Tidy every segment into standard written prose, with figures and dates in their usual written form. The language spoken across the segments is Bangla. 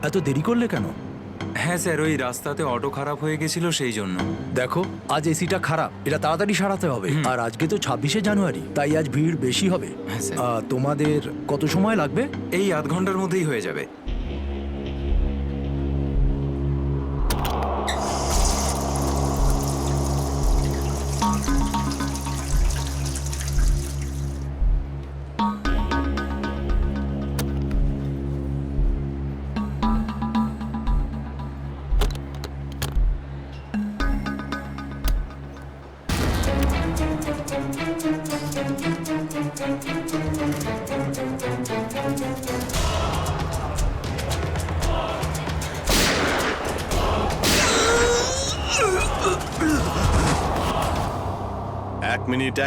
এত দেরি করলে কেন? হ্যাঁ স্যার, ওই রাস্তাতে অটো খারাপ হয়ে গেছিল সেই জন্য। দেখো, আজ এসিটা খারাপ, এটা তাড়াতাড়ি সারাতে হবে। আর আজকে তো 26শে জানুয়ারি, তাই আজ ভিড় বেশি হবে। হ্যাঁ স্যার। তোমাদের কত সময় লাগবে? এই আধ ঘন্টার মধ্যেই হয়ে যাবে।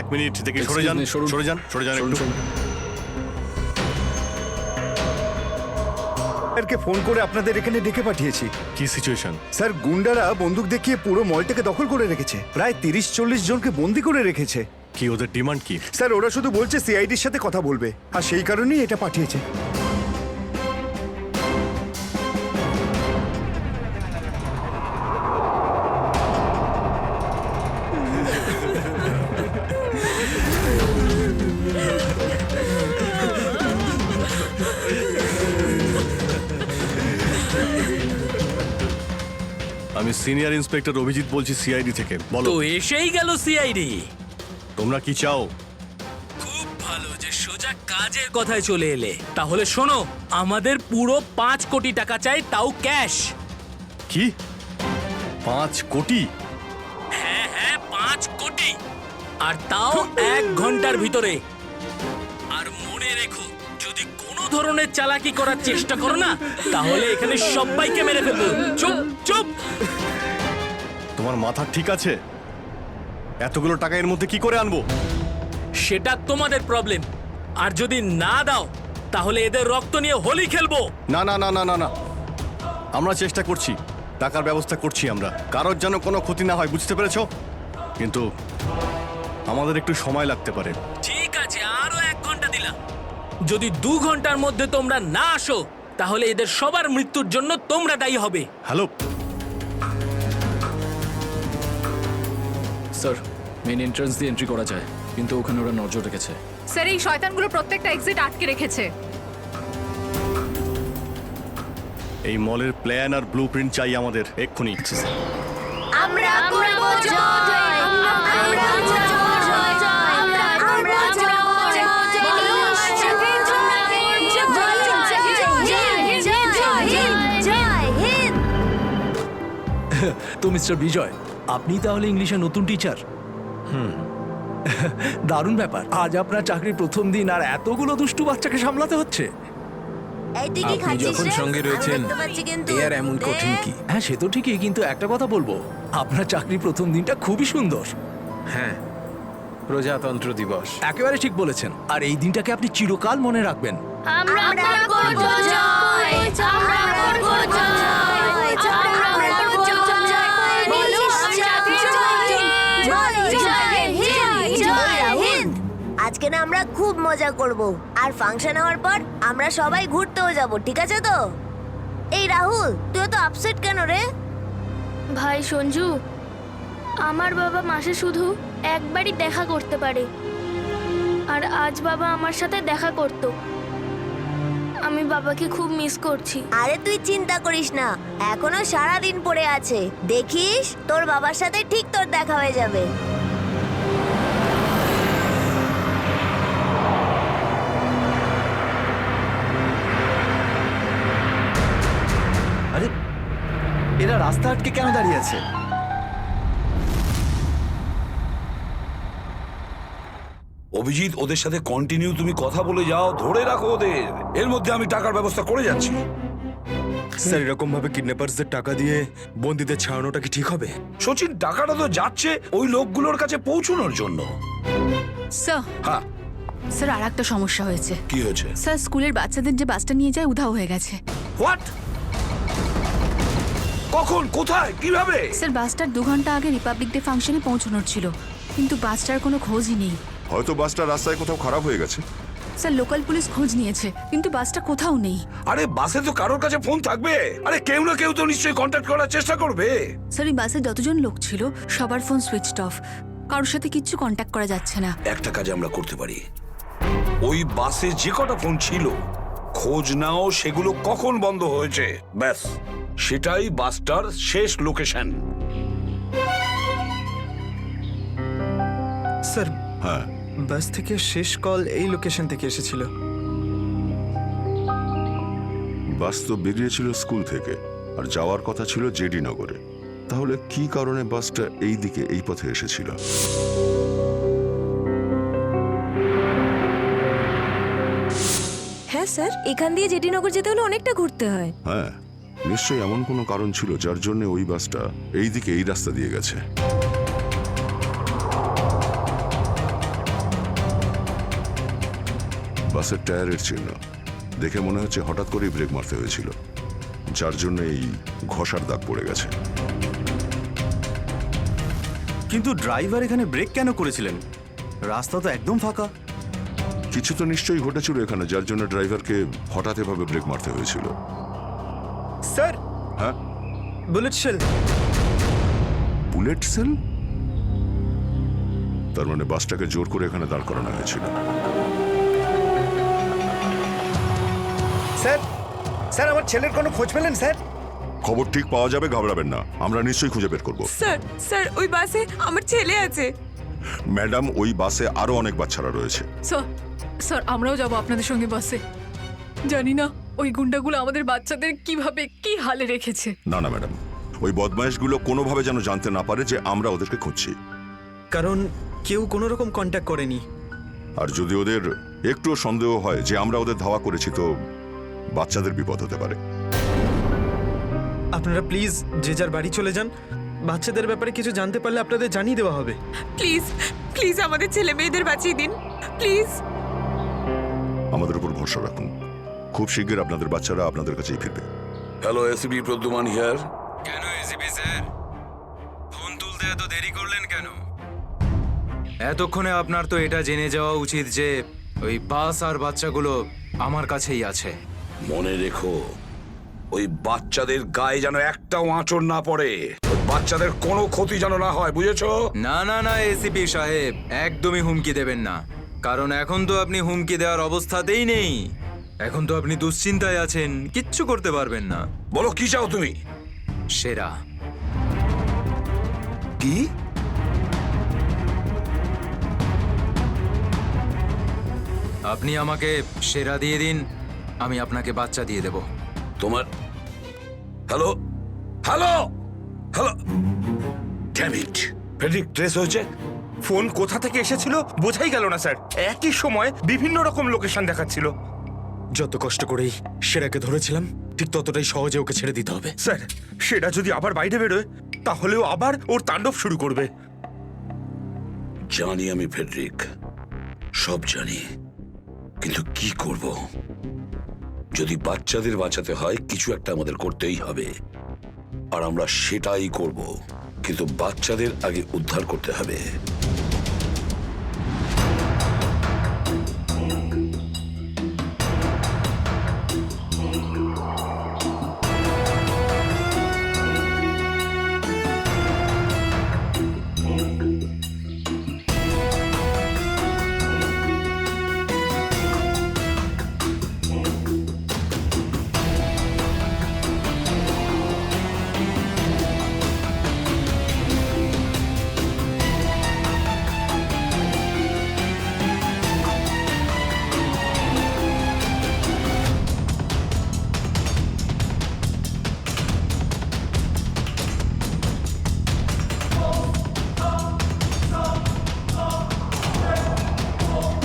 এক মিনিট থেকে সরে যান, সরে যান একটু। স্যারকে ফোন করে আপনাদের এখানে ডেকে পাঠিয়েছি। কি সিচুয়েশন? স্যার, গুন্ডারা বন্দুক দেখিয়ে পুরো মলটাকে দখল করে রেখেছে, প্রায় 30-40 জনকে বন্দি করে রেখেছে। কি ওদের ডিমান্ড কি? স্যার, ওরা শুধু বলছে সিআইডির সাথে কথা বলবে, আর সেই কারণেই এটা পাঠিয়েছে। আমি সিনিয়র ইন্সপেক্টর অভিজিৎ বলছি সিআইডি থেকে। বলো, তো এসেই গেল সিআইডি। তোমরা কি চাও? খুব ভালো যে সোজা কাজের কথায় চলে এলে। তাহলে শোনো, আমাদের পুরো 5 কোটি টাকা চাই, তাও ক্যাশ। কি 5 কোটি? হ্যাঁ 5 কোটি, আর তাও 1 ঘন্টার ভিতরে। আর মনে রেখো, যদি কোনো ধরনের চালাকি করার চেষ্টা করো না, তাহলে এখানে সবাইকে মেরে ফেলবো। চুপ চুপ। তোমার মাথা ঠিক আছে? এতগুলো টাকা এর মধ্যে কি করে আনবো? সেটা তোমাদের প্রবলেম। আর যদি না দাও, তাহলে এদের রক্ত নিয়ে হোলি খেলবো। না না না না না না, আমরা চেষ্টা করছি, টাকার ব্যবস্থা করছি আমরা। কারোর যেন কোনো ক্ষতি না হয়, বুঝতে পেরেছো? কিন্তু আমাদের একটু সময় লাগতে পারে। ঠিক আছে, আরো 1 ঘন্টা দিলাম। যদি 2 ঘন্টার মধ্যে তোমরা না আসো, তাহলে এদের সবার মৃত্যুর জন্য তোমরা দায়ী হবে। হ্যালো, স্যার, মেন এন্ট্রান্স দিয়ে এন্ট্রি করা যায়, কিন্তু ওখানে ওরা নজর রেখেছে। স্যার, এই শয়তানগুলো প্রত্যেকটা এক্সিট আটকে রেখেছে। এই মলের প্ল্যান আর ব্লুপ্রিন্ট চাই আমাদের এক্ষুনি। আমরা করব জয়, আমরা করব জয়, আমরা করব জয়, বলো সাথে জয় হিন্দ। তো মিস্টার বিজয়, আপনি তাহলে ইংলিশের নতুন টিচার? দারুণ ব্যাপার। আজ আপনার চাকরির প্রথম দিন, আর এতগুলো দুষ্টু বাচ্চাকে সামলাতে হচ্ছে। এই তুই কি আপনি খাচ্ছিস যখন রে? সঙ্গে আমি রয়েছেন, দেখতে পাচ্ছি কিন্তু। এ আর এমন কঠিন কি? হ্যাঁ, সে তো ঠিকই, কিন্তু একটা কথা বলবো, আপনার চাকরির প্রথম দিনটা খুবই সুন্দর। হ্যাঁ, প্রজাতন্ত্র দিবস। একেবারে ঠিক বলেছেন, আর এই দিনটাকে আপনি চিরকাল মনে রাখবেন। আমরা করব জয়, আমরা করব জয়, আমরা করব জয়, বলো সাথে জয় হিন্দ। আজকে না আমরা খুব মজা করব, আর ফাংশন হওয়ার পর আমরা সবাই ঘুরতেও যাব, ঠিক আছে তো? এই রাহুল, তুই তো আপসেট কেন রে? ভাই সঞ্জু, আমার বাবা মাসে শুধু একবারই দেখা করতে পারে, আর আজ বাবা আমার সাথে দেখা করত। আমি বাবাকে খুব মিস করছি। আরে তুই চিন্তা করিস না, এখনো সারা দিন পড়ে আছে, দেখিস তোর বাবার সাথে ঠিক তোর দেখা হয়ে যাবে। আরে, এরা রাস্তা আটকে কেন দাঁড়িয়ে আছে? অভিজিৎ, ওদের সাথে কন্টিনিউ তুমি কথা বলে যাও, ধরে রাখো ওদের। এর মধ্যে আমি টাকার ব্যবস্থা করে যাচ্ছি। স্যার, এরকম ভাবে কিডন্যাপারসদের টাকা দিয়ে বন্দীদের ছাড়ানোটা কি ঠিক হবে? সচিন, টাকাটা তো যাচ্ছে ওই লোকগুলোর কাছে পৌঁছানোর জন্য। স্যার, হ্যাঁ, স্যার, আর একটা সমস্যা হয়েছে। কি হয়েছে? স্যার, স্কুলের বাচ্চাদের যে বাসটা নিয়ে যায় উধাও হয়ে গেছে। হোয়াট? কখন, কোথায়, কিভাবে? স্যার, বাসটার 2 ঘন্টা আগে রিপাবলিক ডে ফাংশনে পৌঁছানোর ছিল, কিন্তু বাসটার কোনো খোঁজই নেই। হয়তো বাসটা রাস্তায় কোথাও খারাপ হয়ে গেছে। স্যার লোকাল পুলিশ খোঁজ নিয়েছে কিন্তু বাসটা কোথাও নেই। আরে বাসে তো কারোর কাছে ফোন থাকবে। আরে কেউ না কেউ তো নিশ্চয়ই কন্ট্যাক্ট করার চেষ্টা করবে। স্যার এই বাসে যতজন লোক ছিল সবার ফোন সুইচড অফ, কারোর সাথে কিচ্ছু কন্ট্যাক্ট করা যাচ্ছে না। একটা কাজ আমরা করতে পারি, ওই বাসে যে কটা ফোন ছিল খোঁজ নাও সেগুলো কখন বন্ধ হয়েছে, ব্যাস সেটাই বাসটার শেষ লোকেশন। স্যার হ্যাঁ, বাস থেকে শেষ কল এই লোকেশন থেকে এসেছিল। বাস তো বেরিয়েছিল স্কুল থেকে আর যাওয়ার কথা ছিল জেডি নগরে। তাহলে কি কারণে বাসটা এই দিকে এই পথে এসেছিল? হ্যাঁ স্যার, এখান দিয়ে জেডিনগর যেতে হলে অনেকটা ঘুরতে হয়। হ্যাঁ, নিশ্চয়ই এমন কোনো কারণ ছিল যার জন্য ওই বাসটা এই দিকে এই রাস্তা দিয়ে গেছে। বাসের টায়ারের চিহ্ন দেখে মনে হচ্ছে হঠাৎ করেই ব্রেক মারতে হয়েছিল, যার জন্য এই ঘষার দাগ পড়ে গেছে। কিন্তু ড্রাইভার এখানে ব্রেক কেন করেছিলেন? রাস্তা তো একদম ফাঁকা। কিছু তো নিশ্চয়ই ঘটেছিল এখানে, যার জন্য ড্রাইভারকে হঠাৎ এভাবে ব্রেক মারতে হয়েছিল। স্যার, হ্যাঁ, বুলেট শেল। Bullet sell? তার মানে বাসটাকে জোর করে এখানে দাঁড় করানো হয়েছিল। স্যার, স্যার আমার ছেলের কোনো খোঁজ পেলেন স্যার? খবর ঠিক পাওয়া যাবে, ঘাবড়াবেন না, আমরা নিশ্চয়ই খুঁজে বের করব। স্যার, স্যার ওই বাসে আমার ছেলে আছে। ম্যাডাম, ওই বাসে আরো অনেক বাচ্চারা রয়েছে। স্যার, স্যার আমরাও যাব আপনাদের সঙ্গে বাসে। জানি না ওই গুন্ডাগুলো আমাদের বাচ্চাদের কিভাবে কি হালে রেখেছে। না না ম্যাডাম, ওই বদমাইশগুলো কোনোভাবে যেন জানতে না পারে যে আমরা ওদেরকে খুঁজছি। কারণ কেউ কোনো রকম কন্ট্যাক্ট করেনি। আর যদি ওদের একটুও সন্দেহ হয় যে আমরা ওদের ধাওয়া করেছি, তো বাচ্চাদের বিপদ হতে পারে। আপনারা প্লিজ যে যার বাড়ি চলে যান। বাচ্চাদের ব্যাপারে কিছু জানতে পারলে আপনাদের জানিয়ে দেওয়া হবে। প্লিজ, প্লিজ আমাদের ছেলে মেয়েদের বাঁচিয়ে দিন প্লিজ। আমাদের উপর ভরসা রাখুন, খুব শীঘ্র আপনাদের বাচ্চারা আপনাদের কাছেই ফিরবে। Hello, ACP Pradyuman here. কেন এসিপি স্যার, ফোন তুলতে এত দেরি করলেন কেন? এতক্ষণে আপনার তো এটা জেনে যাওয়া উচিত যে ওই বাস আর বাচ্চাগুলো আমার কাছেই আছে। মনে রেখো, ওই বাচ্চাদের গায়ে যেন একটাও আঁচড় না পড়ে, ওই বাচ্চাদের কোনো ক্ষতি যেন না হয়, বুঝেছো? না না না এসিপি সাহেব, একদমই হুমকি দেবেন না, কারণ এখন তো আপনি হুমকি দেওয়ার অবস্থাতেই নেই। এখন তো আপনি দুশ্চিন্তায় আছেন, কিচ্ছু করতে পারবেন না। বলো কি চাও তুমি? সেরা। কি? আপনি আমাকে সেরা দিয়ে দিন, আমি আপনাকে বাচ্চা দিয়ে দেব। তোমার hello hello hello, damn it, Friedrich trace হয়েছে। ফোন কোথা থেকে এসেছিল বোঝাই গেল না স্যার। একই সময় বিভিন্ন রকম লোকেশন দেখাচ্ছিল। যত কষ্ট করেই সেরাকে ধরেছিলাম, ঠিক ততটাই সহজে ওকে ছেড়ে দিতে হবে। স্যার, সেটা যদি আবার বাইরে বেরোয় তাহলেও আবার ওর তাণ্ডব শুরু করবে। জানি আমি ফেডরিক, সব জানি, কিন্তু কি করব? যদি বাচ্চাদের বাঁচাতে হয় কিছু একটা আমাদের করতেই হবে, আর আমরা সেটাই করব, কিন্তু বাচ্চাদের আগে উদ্ধার করতে হবে।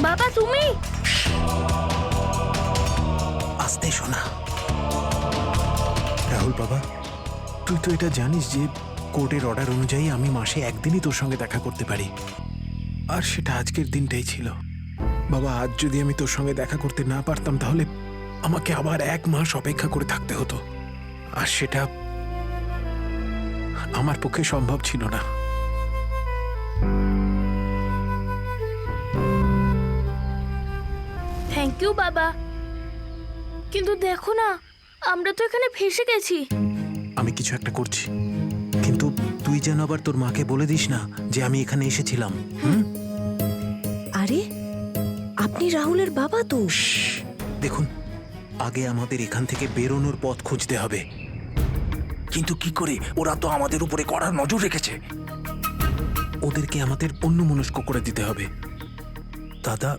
বাবা তুমি? আস্তে শোনা। রাহুল বাবা, তুই তো এটা জানিস যে কোর্টের অর্ডার অনুযায়ী আমি মাসে একদিনই তোর সঙ্গে দেখা করতে পারি, আর সেটা আজকের দিনটাই ছিল। বাবা, আজ যদি আমি তোর সঙ্গে দেখা করতে না পারতাম তাহলে আমাকে আবার 1 মাস অপেক্ষা করে থাকতে হতো, আর সেটা আমার পক্ষে সম্ভব ছিল না। থ্যাংক থ্যাংক ইউ বাবা। কিন্তু দেখো না, আমরা তো এখানে ফেসে গেছি। আমি কিছু একটা করছি, কিন্তু তুই যেন আবার তোর মাকে বলে দিস না যে আমি এখানে এসেছিলাম। আরে আপনি রাহুলের বাবা তো। দেখুন, আগে আমাদের এখান থেকে বেরোনোর পথ খুঁজতে হবে। কিন্তু কি করে? ওরা তো আমাদের উপরে কড়া নজর রেখেছে। ওদেরকে আমাদের অন্যমনস্ক করে দিতে হবে। দাদা,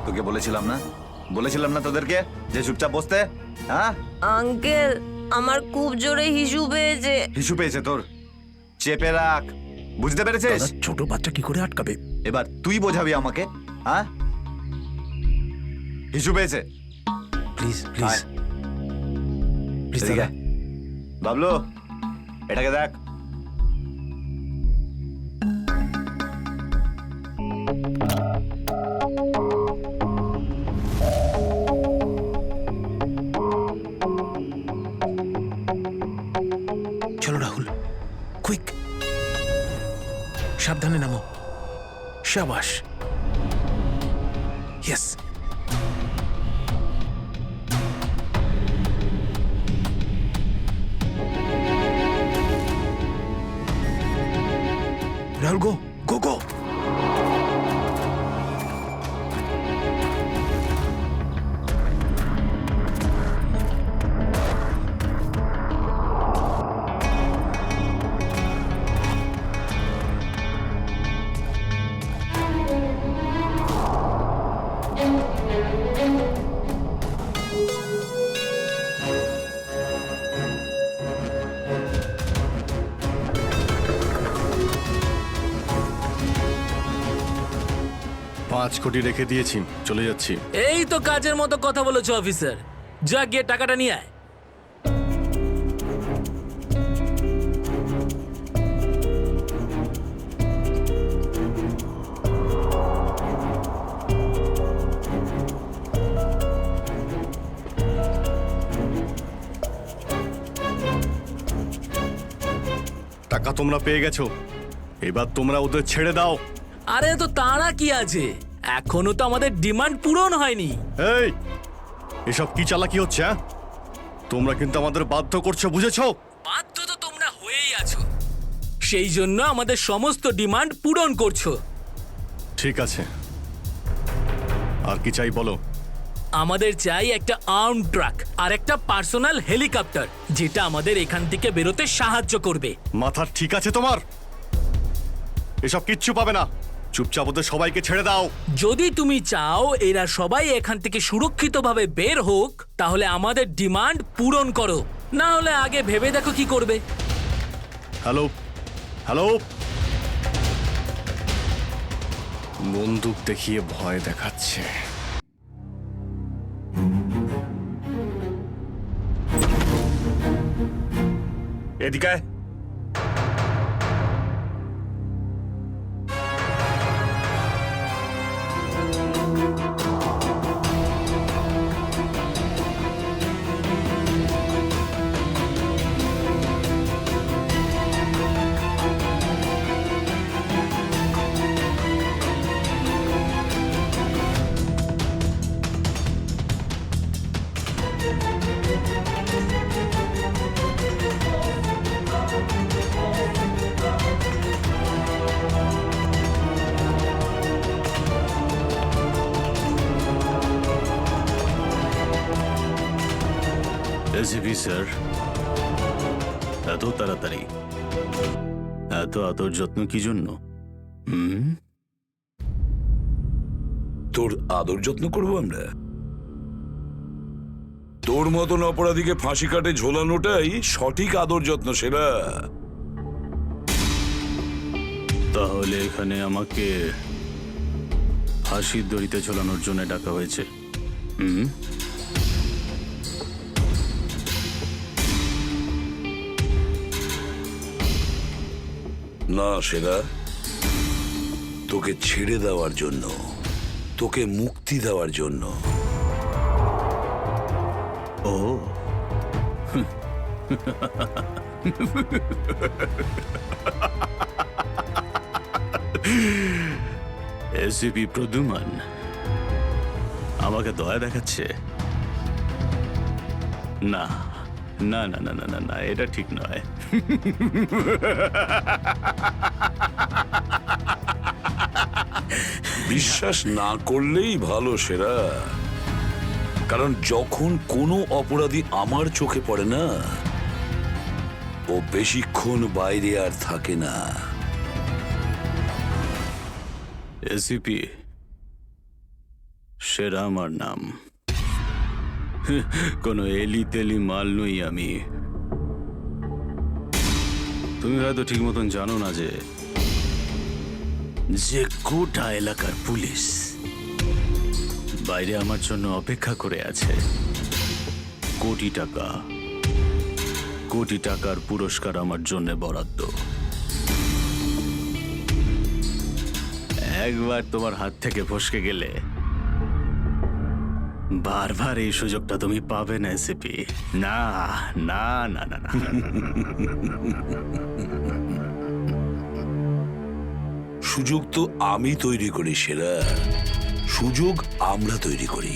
তোকে বলেছিলাম না তোদেরকে যে চুপচাপ বসতে? হ্যাঁ আঙ্কেল, আমার খুব জোরে হিসু পেয়েছে। হিসু পেয়েছে তোর? চেপে রাখ, বুঝতে পেরেছিস? ছোট বাচ্চা কি করে আটকাবে? এবার তুই বোঝাবি আমাকে। হ্যাঁ, হিসু পেয়েছে? প্লিজ প্লিজ প্লিজ এদিকে আয়। বাবলু, এটাকে দেখ। চলো রাহুল, কুইক, সাবধানে নামো। শাবাশ, ইয়েস। রাহুল, গো গো গো। পাঁচ কোটি রেখে দিয়েছি, চলে যাচ্ছি। এই তো কাজের মতো কথা বলেছো অফিসার। যা গিয়ে টাকাটা নিয়ে আয়। টাকা তোমরা পেয়ে গেছো, এবার তোমরা ওদের ছেড়ে দাও। আরে তো তারা কি আছে, এখনো তো আমাদের ডিমান্ড পূরণ হয়নি। এই, এসব কি চালাকি হচ্ছে? হ্যাঁ, তোমরা কিন্তু আমাদের বাধ্য করছো, বুঝেছো? বাধ্য তো তোমরা হয়েই আছো, সেই জন্য আমাদের সমস্ত ডিমান্ড পূরণ করছো। ঠিক আছে, আর কি চাই বলো? আমাদের চাই একটা আর্ম ট্রাক আর একটা পার্সোনাল হেলিকপ্টার, যেটা আমাদের এখান থেকে বেরোতে সাহায্য করবে। মাথা ঠিক আছে তোমার? এসব কিচ্ছু পাবে না, চুপচাপ ওদের সবাইকে ছেড়ে দাও। যদি তুমি চাও এরা সবাই এখান থেকে সুরক্ষিতভাবে বের হোক, তাহলে আমাদের ডিমান্ড পূরণ করো, না হলে আগে ভেবে দেখো কি করবে। হ্যালো হ্যালো, বন্দুক দেখিয়ে ভয় দেখাচ্ছে। এদিকে আয়। এসিপি স্যার, এত তাড়াতাড়ি, এত আদর যত্ন কি জন্য? তোর আদর যত্ন করবো আমরা? তোর মতন অপরাধীকে ফাঁসি কাটে ঝোলানোটাই সঠিক আদর যত্ন, সেরা। তাহলে এখানে আমাকে ফাঁসির দড়িতে ঝোলানোর জন্য ডাকা হয়েছে? না সেরা, তোকে ছেড়ে দেওয়ার জন্য, তোকে মুক্তি দেওয়ার জন্য। ও এসিপি প্রদ্যুমান, আমাকে দয়া দেখাচ্ছে? না না না না না না না, এটা ঠিক নয়। বিশ্বাস না করলেই ভালো সেরা, কারণ যখন কোনো অপরাধী আমার চোখে পড়ে না, ও বেশিক্ষণ বাইরে আর থাকে না। এসিপি সেরা আমার নাম। কোনো এলি তেলি মাল নই আমি। তুমি হয়তো ঠিক মতন জানো না যে গোটা এলাকার পুলিশ বাইরে আমার জন্য অপেক্ষা করে আছে। কোটি টাকার পুরস্কার আমার জন্য বরাদ্দ। একবার তোমার হাত থেকে ফসকে গেলে বারবার এই সুযোগটা তুমি পাবে না এসিপি। না না না না না। সুযোগ তো আমি তৈরি করি সেরা, সুযোগ আমরা তৈরি করি।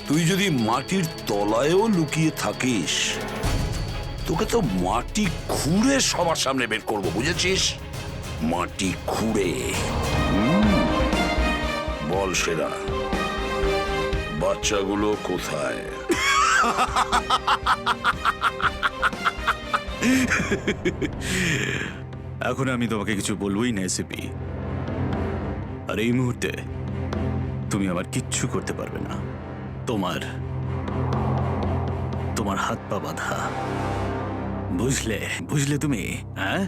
তুই যদি মাটির তলায়ও লুকিয়ে থাকিস, তোকে তো মাটি খুঁড়ে সবার সামনে বের করবো, বুঝেছিস? মাটি খুঁড়ে। বল সেরা, বাচ্চাগুলো কোথায়? এখন আমি তোমাকে কিছু বলবোই না এসিপি। আর এই মুহূর্তে তুমি আমার কিচ্ছু করতে পারবে না। তোমার হাত পা বাঁধা। বুঝলে তুমি? হ্যাঁ,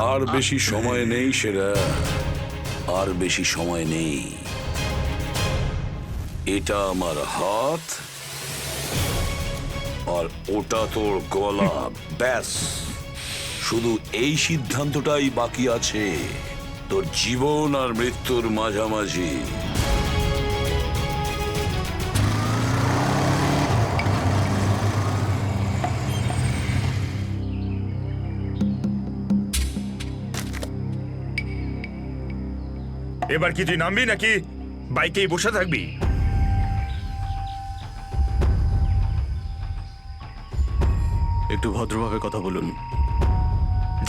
আর বেশি সময় নেই সেরা, আর বেশি সময় নেই। এটা আমার হাত আর ওটা তোর গলা, ব্যাস। শুধু এই সিদ্ধান্তটাই বাকি আছে, তোর জীবন আর মৃত্যুর মাঝামাঝি। এবার কি তুই নামবি নাকি বাইকেই বসে থাকবি? একটু ভদ্রভাবে কথা বলুন।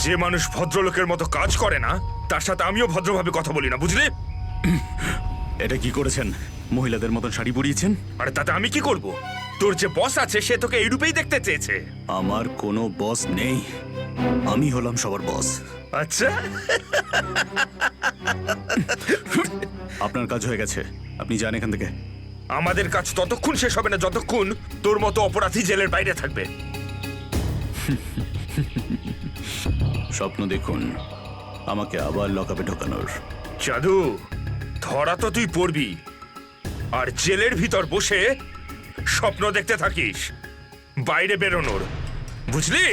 যে মানুষ ভদ্রলোকের মতো কাজ করে না, তার সাথে আমিও ভদ্রভাবে কথা বলি না, বুঝলি? এটা কি করেছেন? মহিলাদের মতন শাড়ি পরিয়েছেন? আরে তাতে আমি কি করব? তোর যে বস আছে সে তোকে এই রূপেই দেখতে চেয়েছে। আমার কোনো বস নেই, আমি হলাম সবার বস। আচ্ছা, আপনার কাজ হয়ে গেছে, আপনি যান এখান থেকে। আমাদের কাজ ততক্ষণ শেষ হবে না যতক্ষণ তোর মতো অপরাধী জেলের বাইরে থাকবে। স্বপ্ন দেখুন আমাকে আবার লকআপে ঢোকানোর। জাদু, ধরা তো তুই পড়বি, আর জেলের ভিতর বসে স্বপ্ন দেখতে থাকিস বাইরে বেরোনোর, বুঝলি?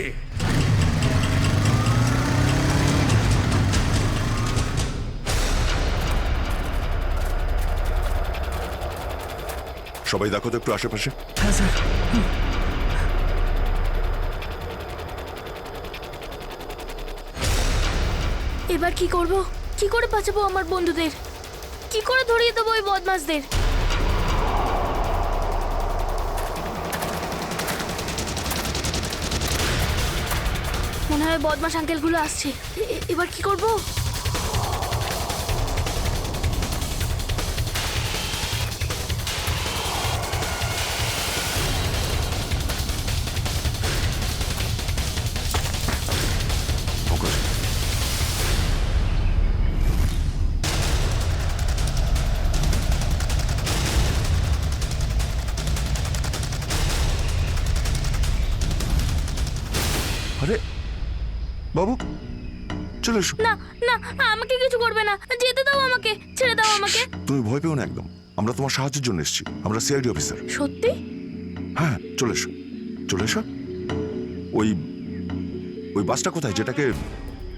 সবাই দেখো তো একটু আশেপাশে। হ্যাঁ স্যার। এবার কি করব? কি করে বাঁচাবো আমার বন্ধুদের? কি করে ধরিয়ে দেবো ওই বদমাশদের? মনে হয় বদমাশ আঙ্কেলগুলো আসছে। এবার কি করব? আরে বাবু, চলে এসো। না না, আমাকে কিছু করবে না, যেতে দাও আমাকে, ছেড়ে দাও আমাকে। তুমি ভয় পেও না একদম, আমরা তোমার সাহায্যের জন্য এসেছি। আমরা সিআইডি অফিসার। সত্যি? হ্যাঁ, চলে এসো, চলে এসো। ওই বাসটা কোথায় যেটাকে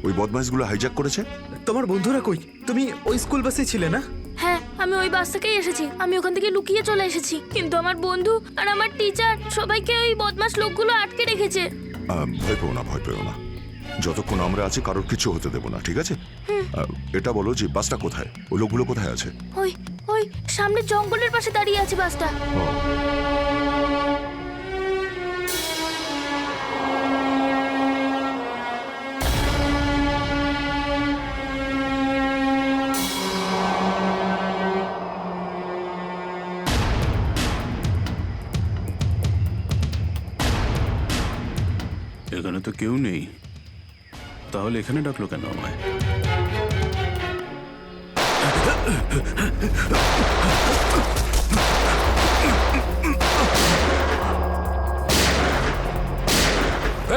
ওই বদমাইশগুলো হাইজ্যাক করেছে? তোমার বন্ধুরা কই? তুমি ওই স্কুল বাসে ছিলে না? হ্যাঁ, আমি ওই বাস থেকেই এসেছি। আমি ওখান থেকে লুকিয়ে চলে এসেছি, কিন্তু আমার বন্ধু আর আমার টিচার সবাইকে ওই বদমাশ লোকগুলো আটকে রেখেছে। ভয় পেও না, ভয় পেও না। যতক্ষণ আমরা আছি কারোর কিছু হতে দেবো না, ঠিক আছে? এটা বলো যে বাসটা কোথায়, ওই লোকগুলো কোথায় আছে? ওই ওই সামনে জঙ্গলের পাশে দাঁড়িয়ে আছে বাসটা। এখানে তো কেউ নেই, তাহলে এখানে ডাকলো কেন আমায়?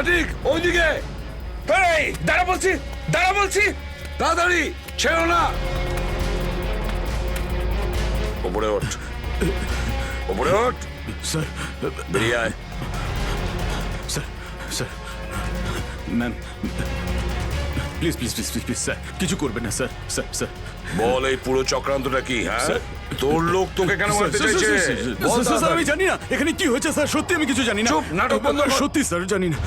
ঠিক ওইদিকে। এই দাঁড়া বলছি, দাঁড়া বলছি, তাড়াতাড়ি ছেড়ো না। ওপরে ওঠ, ওপরে ওঠ। স্যার বেরিয়ে আয়। Sir sir ma'am please please please please please sir কিছু করবেন না স্যার। স্যার স্যার বল এই পুরো চক্রান্তটা কি? হ্যাঁ, তোর লোক তোকে কেন মারতে চাইছে? বল স্যার আমি জানি না এখানে কি হয়েছে স্যার, সত্যি আমি কিছু জানি না। চুপ, নাটক বন্ধ কর। সত্যি স্যার জানি না।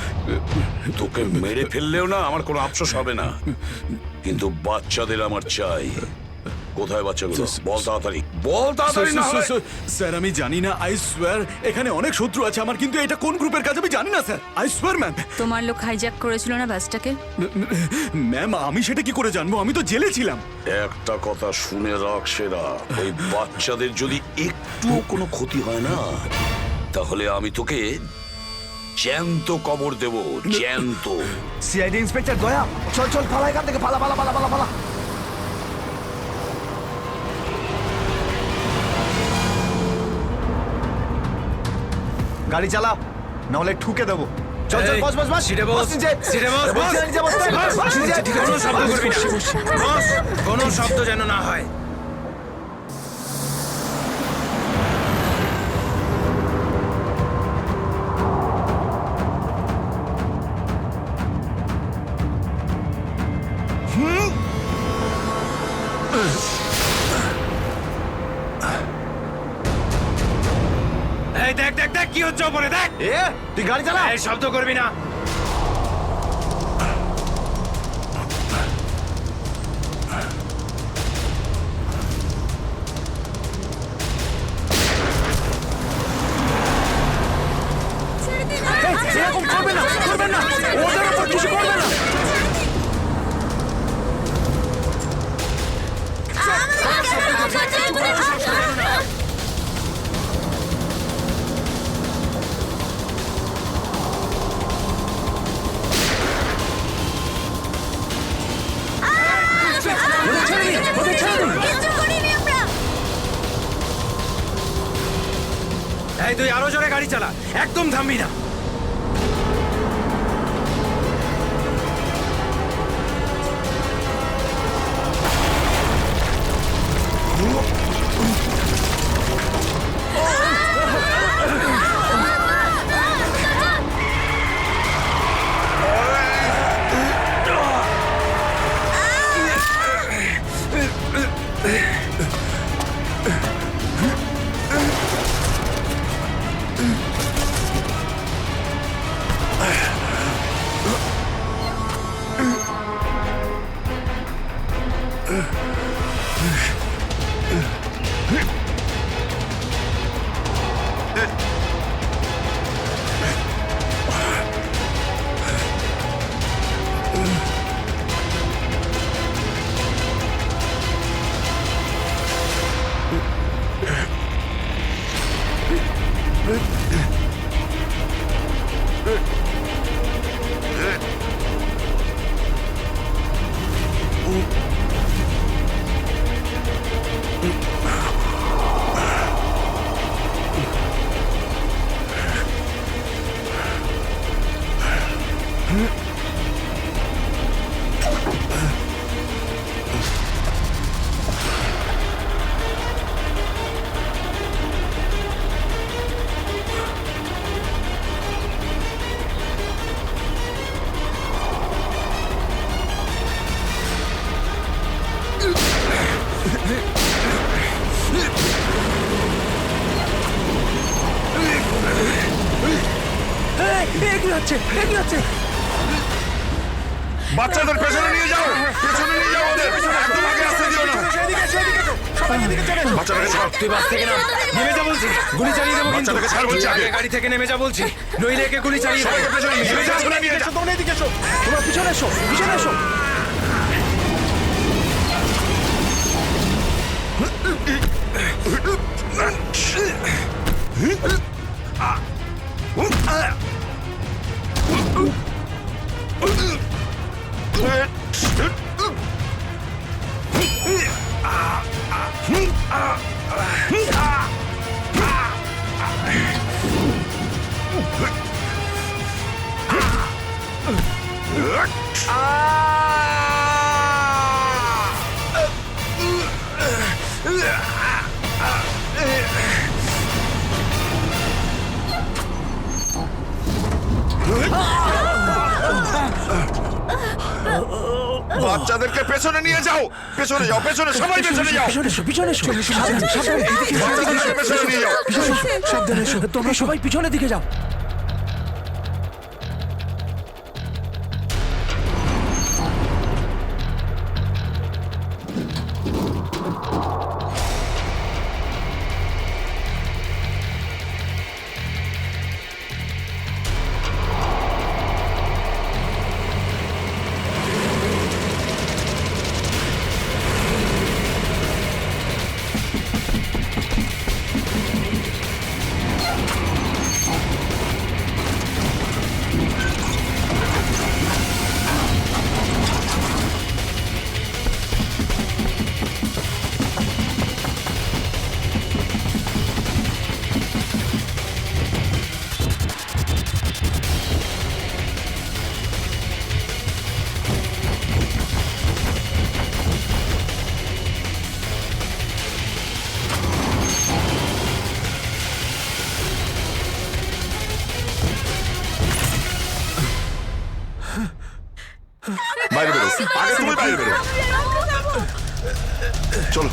তোকে মেরে ফেললেও না আমার কোনো আফসোস হবে না, কিন্তু বাচ্চাদের আমার চাই। কোথায় বাচ্চাগুলো? বল তাড়াতাড়ি, বল তাড়াতাড়ি। না হলে স্যার আমি জানি না, আই সোয়ার এখানে অনেক শত্রু আছে আমার, কিন্তু এটা কোন গ্রুপের কাজ আমি জানি না স্যার, আই সোয়ার ম্যাম। তোমার লোক হাইজ্যাক করেছিল না বাসটাকে? ম্যাম আমি সেটা কি করে জানবো, আমি তো জেলে ছিলাম। একটা কথা শুনে রাখ সেরা, ওই বাচ্চাদের যদি একটুও কোনো ক্ষতি হয় না, তাহলে আমি তোকে জ্যান্ত কবর দেব, জ্যান্ত। সিআইডি ইন্সপেক্টর দয়া, চল চল পালা এখান থেকে, পালা পালা পালা পালা পালা। গাড়ি চালা, নাহলে ঠুকে দেবো। চল চল, বস বস বস। সিটে বস, সিটে বস, বস। কোনো শব্দ করবি না, বস। কোনো শব্দ যেন না হয়। এই দেখ দেখ দেখ কি হচ্ছে ওপরে, দেখ। তুই গাড়ি চালা। এই শব্দ করবি না। এরকম করবে না, করবে না, ওদের উপর কিছু করবে না। এই তুই আরো জোরে গাড়ি চালা, একদম থামবি না। এগিয়ে যাচ্ছে, এগিয়ে যাচ্ছে। বাচ্চাদের পেছনে নিয়ে যাও, পেছনে নিয়ে যাও ওদের, একদম আগে আসতে দিও না। বাচ্চাটাকে ছাড়। তুই বাস থেকে নাম, নেমে যা বলছি, গুলি চালিয়ে দেবো কিন্তু। বাচ্চাটাকে ছাড় বলছি আগে। গাড়ি থেকে নেমে যা বলছি, নইলে একে গুলি চালিয়ে দেবো। সবাইকে পেছনে নিয়ে যাও, পেছনে নিয়ে যাও। তোমরা এদিকে এসো, তোমরা পিছনে এসো, পিছনে এসো। বাচ্চাদেরকে পেছনে নিয়ে যাও, পেছনে যাও, পেছনে, সবাই পেছনে যাও। পিছনে এসো, পিছনে এসো। সাবধানে, সাবধানে, এদিকে এসো, বাচ্চাদেরকে পেছনে নিয়ে যাও। পিছনে এসো, সাবধানে এসো। তোমরা সবাই পিছনের দিকে যাও। বাইরে বেরো, আগে তুমি বাইরে বেরো। চলো।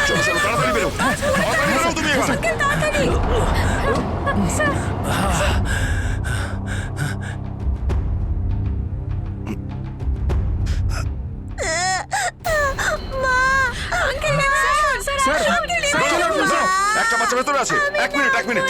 চলো, চলো, তাড়াতাড়ি বেরো, তাড়াতাড়ি বেরো তুমি এবার। একটা বাচ্চা ভেতরে আছে, এক মিনিট, এক মিনিট।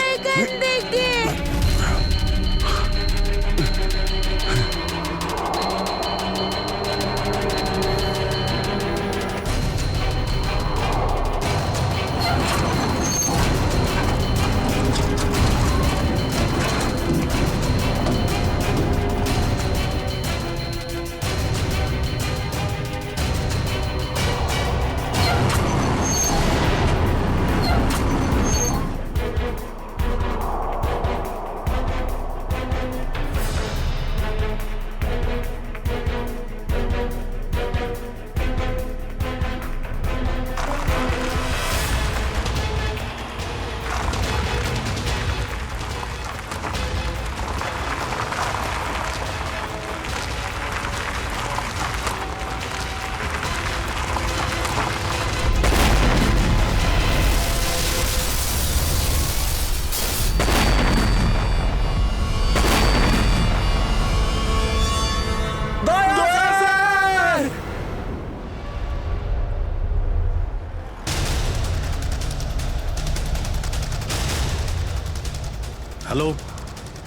হ্যালো,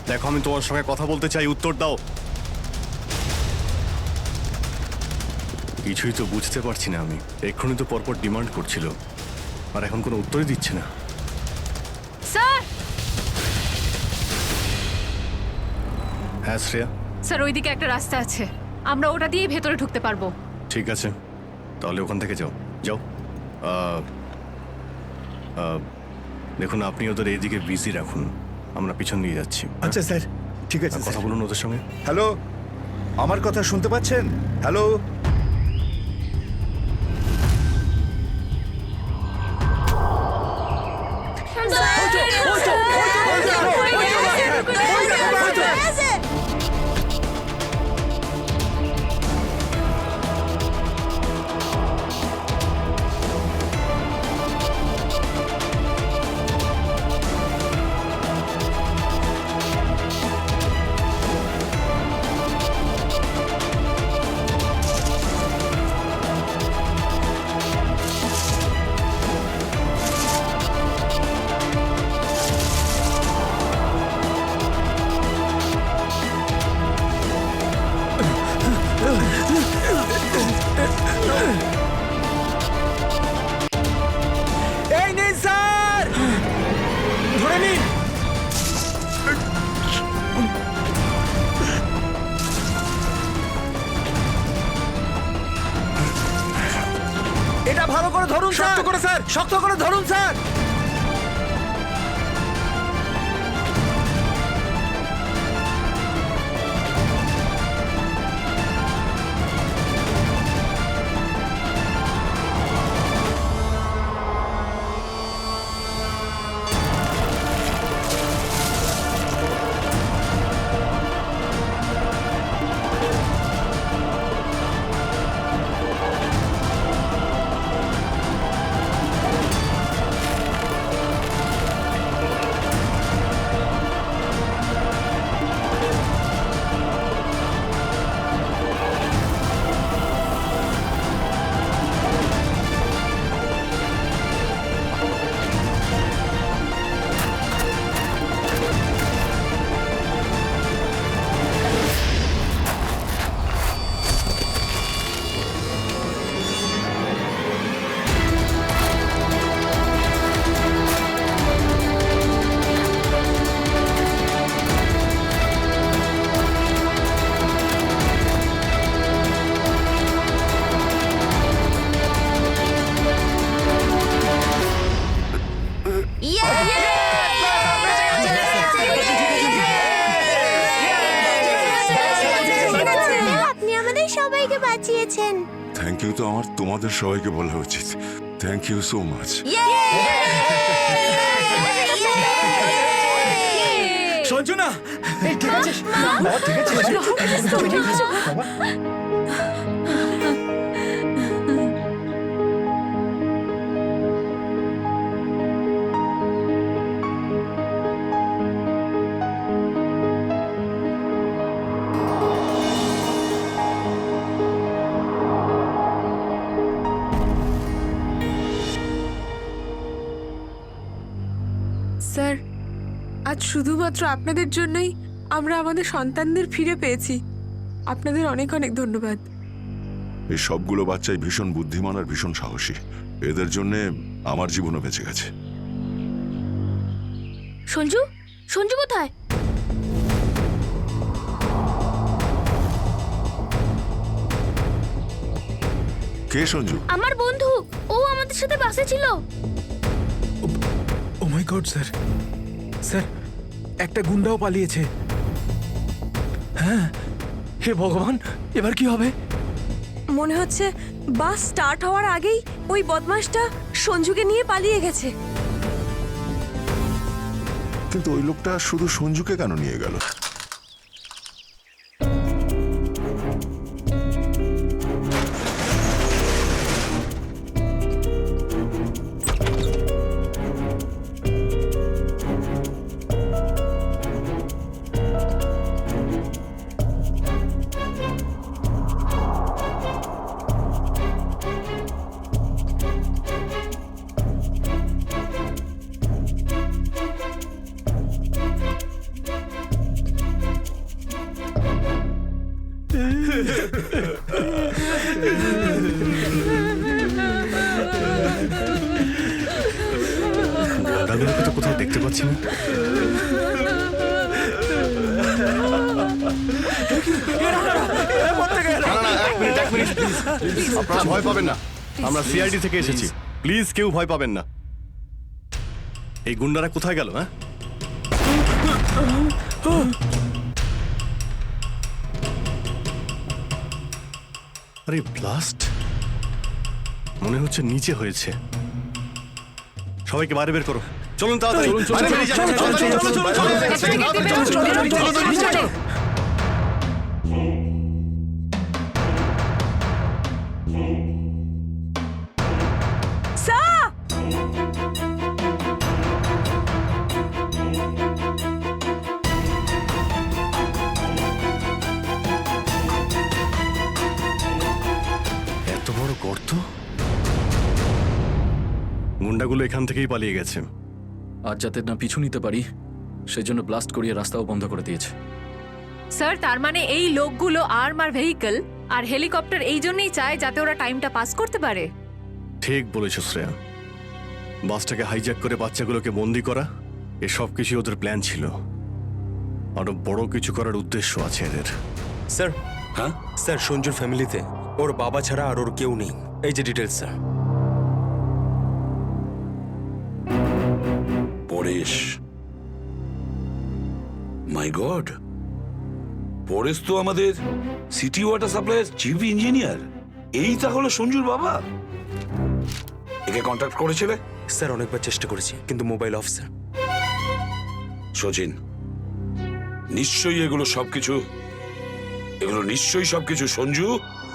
দেখো আমি তোমার সঙ্গে কথা বলতে চাই, উত্তর দাও। কিছুই তো বুঝতে পারছি না আমি। এক্ষুনি তো পরপর ডিমান্ড করছিল, আর এখন কোনো উত্তরই দিচ্ছে না। স্যার, হ্যাঁ শ্রেয়া, স্যার ওইদিকে একটা রাস্তা আছে, আমরা ওটা দিয়েই ভেতরে ঢুকতে পারবো। ঠিক আছে, তাহলে ওখান থেকে যাও, যাও। দেখুন আপনি ওদের এইদিকে বিজি রাখুন, আমরা পিছন দিয়ে যাচ্ছি। আচ্ছা স্যার, ঠিক আছে। কথা বলুন ওদের সঙ্গে। হ্যালো, আমার কথা শুনতে পাচ্ছেন? হ্যালো, এই নিন স্যার, ধরে নিন। এটা ভালো করে ধরুন স্যার। শক্ত করে স্যার, শক্ত করে ধরুন স্যার। আপনি আমাদের সবাইকে বাঁচিয়েছেন। থ্যাংক ইউ তো আমার তোমাদের সবাইকে বলা উচিত। Thank you so much. Sanjana, ঠিক আছে বাবা, ঠিক আছে। স্যার, আজ শুধুমাত্র আপনাদের জন্যই আমরা আমাদের সন্তানদের ফিরে পেয়েছি। আপনাদের অনেক অনেক ধন্যবাদ। এই সবগুলো বাচ্চাই ভীষণ বুদ্ধিমান আর ভীষণ সাহসী। এদের জন্যে আমার জীবনও বেঁচে গেছে। সঞ্জু, সঞ্জু কোথায়? কে সঞ্জু? আমার বন্ধু, ও আমাদের সাথে বাসে ছিল। ও মাই গড স্যার, স্যার একটা গুন্ডাও পালিয়েছে। হ্যাঁ, হে ভগবান, এবার কি হবে? মনে হচ্ছে বাস স্টার্ট হওয়ার আগেই ওই বদমাশটা সঞ্জুকে নিয়ে পালিয়ে গেছে। কিন্তু ওই লোকটা শুধু সঞ্জুকে কেন নিয়ে গেল? দাদুকে তো কোথাও দেখতে পাচ্ছি না। আপনারা ভয় পাবেন না, আমরা সিআইডি থেকে এসেছি। প্লিজ কেউ ভয় পাবেন না। এই গুন্ডারা কোথায় গেল? হ্যাঁ, আরে ব্লাস্ট মনে হচ্ছে নিচে হয়েছে। সবাইকে বাইরে বের করো, চলুন তাড়াতাড়ি। বাইরে বেরিয়ে যান, চলুন। এত বড় গর্ত! গুন্ডাগুলো এখান থেকেই পালিয়ে গেছে। আজ যাতে না পিছু নিতে পারি সেজন্য ব্লাস্ট করিয়ে রাস্তাও বন্ধ করে দিয়েছে। স্যার তার মানে এই লোকগুলো আর্মার ভেহিকল আর হেলিকপ্টার এই জন্যই চায় যাতে ওরা টাইমটা পাস করতে পারে। ঠিক বলেছ শ্রেয়া, বাসটাকে হাইজ্যাক করে বাচ্চাগুলোকে বন্দি করা, এসব কিছু ওদের প্ল্যান ছিল। আরো বড় কিছু করার উদ্দেশ্য আছে এদের। স্যার, হ্যাঁ স্যার, সঞ্জুর ফ্যামিলিতে ওর বাবা ছাড়া আর ওর কেউ নেই। এই যে ডিটেলস স্যার। পরেশ, মাই গড, পরেশ তো আমাদের সিটি ওয়াটার সাপ্লাইয়ের চিফ ইঞ্জিনিয়ার। এই তাহলে সঞ্জুর বাবা। একে কন্ট্যাক্ট করেছিলে? স্যার অনেকবার চেষ্টা করেছি কিন্তু মোবাইল অফ স্যার। সচিন, নিশ্চয়ই এগুলো সবকিছু সঞ্জু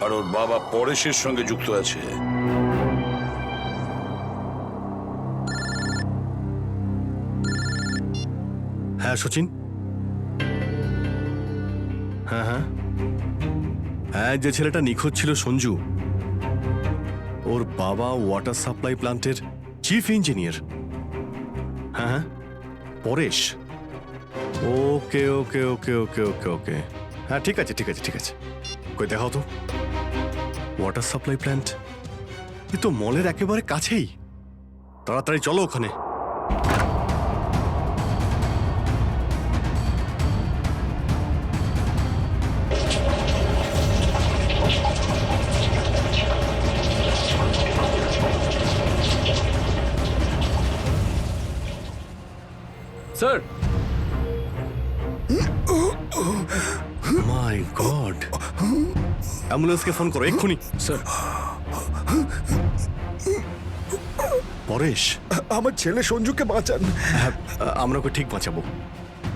আর ওর বাবা পরেশের সঙ্গে যুক্ত আছে। হ্যাঁ সচিন, হ্যাঁ হ্যাঁ হ্যাঁ, যে ছেলেটা নিখোঁজ ছিল সঞ্জু, ওর বাবা ওয়াটার সাপ্লাই প্ল্যান্টের চিফ ইঞ্জিনিয়ার। হ্যাঁ হ্যাঁ, পরেশ। ওকে ওকে ওকে ওকে ওকে ওকে, হ্যাঁ ঠিক আছে ঠিক আছে ঠিক আছে। কই দেখাও তো ওয়াটার সাপ্লাই প্ল্যান্ট। এ তো মলের একেবারে কাছেই। তাড়াতাড়ি চলো ওখানে। স্যার, মাই গড, অ্যাম্বুলেন্সকে ফোন করো এক্ষুনি। স্যার, পরেশ, আমার ছেলে সঞ্জুকে বাঁচান। হ্যাঁ, আমরা ওকে ঠিক বাঁচাবো,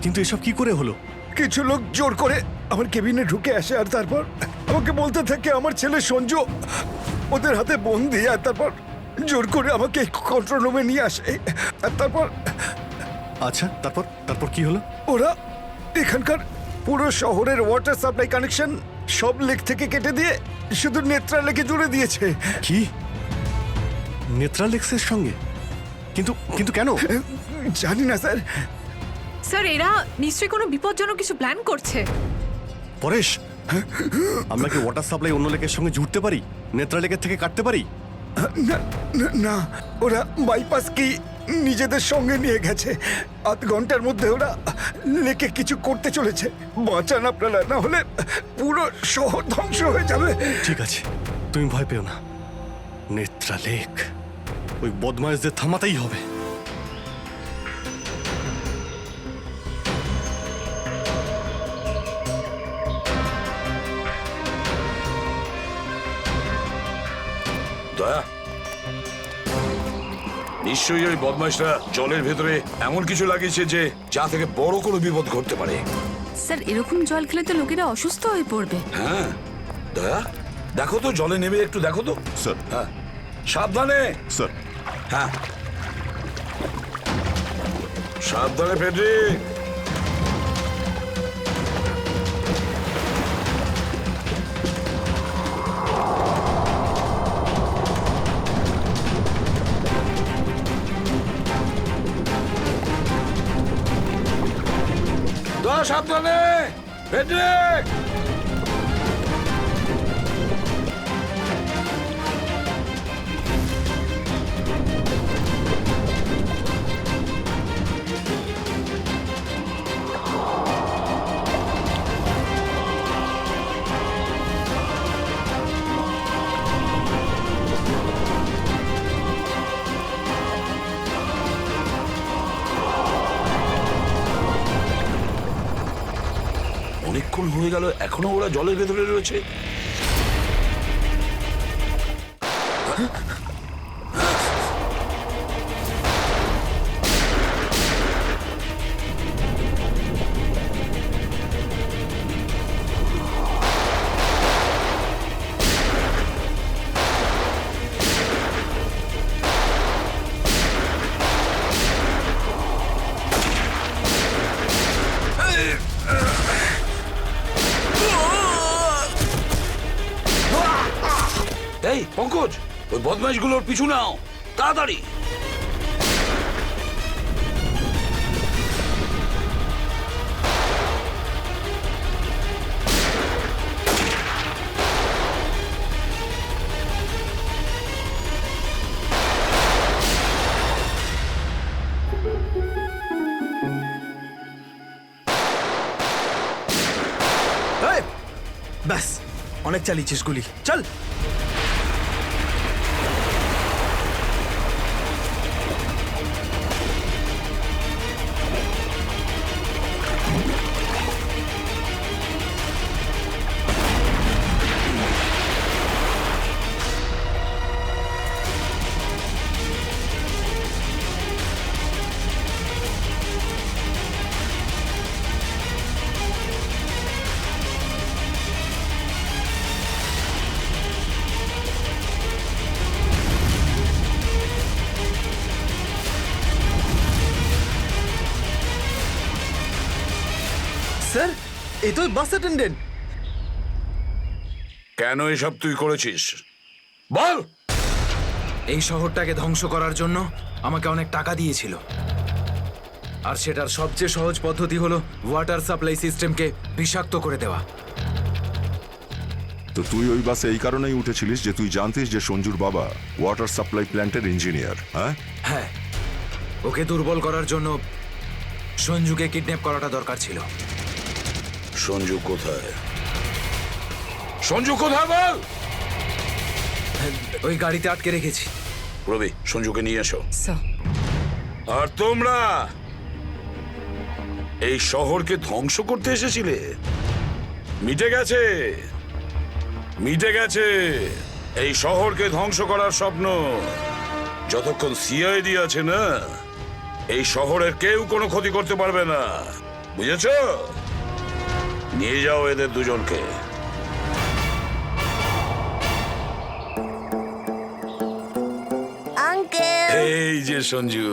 কিন্তু এসব কি করে হলো? কিছু লোক জোর করে আমার কেবিনে ঢুকে আসে আর তারপর আমাকে বলতে থাকে আমার ছেলে সঞ্জু ওদের হাতে বন্দি। আর তারপর জোর করে আমাকে কন্ট্রোল রুমে নিয়ে আসে। আর তারপর আচ্ছা, তারপর তারপর কি হলো? ওরা এখানকার পুরো শহরের ওয়াটার সাপ্লাই কানেকশন সব লেক থেকে কেটে দিয়ে শুধু নেত্রা লেকে জুড়ে দিয়েছে। কি? নেত্রালেক্সের সঙ্গে? কিন্তু কিন্তু কেন জানি না স্যার। স্যার এরা নিশ্চয়ই কোনো বিপজ্জনক কিছু প্ল্যান করছে। পরেশ, আমরা কি ওয়াটার সাপ্লাই অন্য লেকের সঙ্গে জুড়তে পারি? নেত্রা লেকের থেকে কাটতে পারি? না না, না, ওরা বাইপাস কি নিজেদের সঙ্গে নিয়ে গেছে। আধ ঘন্টার মধ্যে ওরা লেকে কিছু করতে চলেছে। বাঁচান আপনারা, না হলে পুরো শহর ধ্বংস হয়ে যাবে। ঠিক আছে, তুমি ভয় পেও না। নেত্রা লেক, ওই বদমাইশদের থামাতেই হবে। দয়া, নিশ্চয়ই ওই বদমাইশরা জলের ভেতরে এমন কিছু লাগিয়েছে যে যা থেকে বড় কোনো বিপদ ঘটতে পারে। স্যার এরকম জল খেলে তো লোকেরা অসুস্থ হয়ে পড়বে। হ্যাঁ দয়া, দেখো তো জলে নেমে একটু দেখো তো। স্যার। হ্যাঁ, সাবধানে স্যার। হ্যাঁ, সাবধানে ফেডরিক। দয়া, সাবধানে ফেডরিক। অনেকক্ষণ হয়ে গেল, এখনো ওরা জলের ভেতরে রয়েছে। এই পঙ্কজ, ওই বদমাইশগুলোর পিছু নাও তাড়াতাড়ি। ব্যাস, অনেক চালিয়েছিস গুলি, চল। স্যার, এই তো বাস অ্যাটেন্ডেন্ট। কেন এসব তুই করেছিস বল? এই শহরটাকে ধ্বংস করার জন্য আমাকে অনেক টাকা দিয়েছিল, আর সেটার সবচেয়ে সহজ পদ্ধতি হলো ওয়াটার সাপ্লাই সিস্টেমকে বিষাক্ত করে দেওয়া। তো তুই ওই বাসে এই কারণেই উঠেছিলিস যে তুই জানতিস যে সঞ্জুর বাবা ওয়াটার সাপ্লাই প্ল্যান্টের ইঞ্জিনিয়ার। হ্যাঁ হ্যাঁ, ওকে দুর্বল করার জন্য সঞ্জুকে কিডন্যাপ করাটা দরকার ছিল। সঞ্জু কোথায়? সঞ্জু কোথায় বল? ওই গাড়িতে আটকে রেখেছি। রবি, সঞ্জুকে নিয়ে এসো। আর তোমরা এই শহরকে ধ্বংস করতে এসেছিলে? মিটে গেছে, মিটে গেছে এই শহরকে ধ্বংস করার স্বপ্ন। যতক্ষণ সিআইডি আছে না, এই শহরের কেউ কোনো ক্ষতি করতে পারবে না, বুঝেছো? নিয়ে যাও এদের দুজনকে। আঙ্কেল, এই যে সঞ্জু,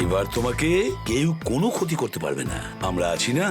এবার তোমাকে কেউ কোনো ক্ষতি করতে পারবে না, আমরা আছি না।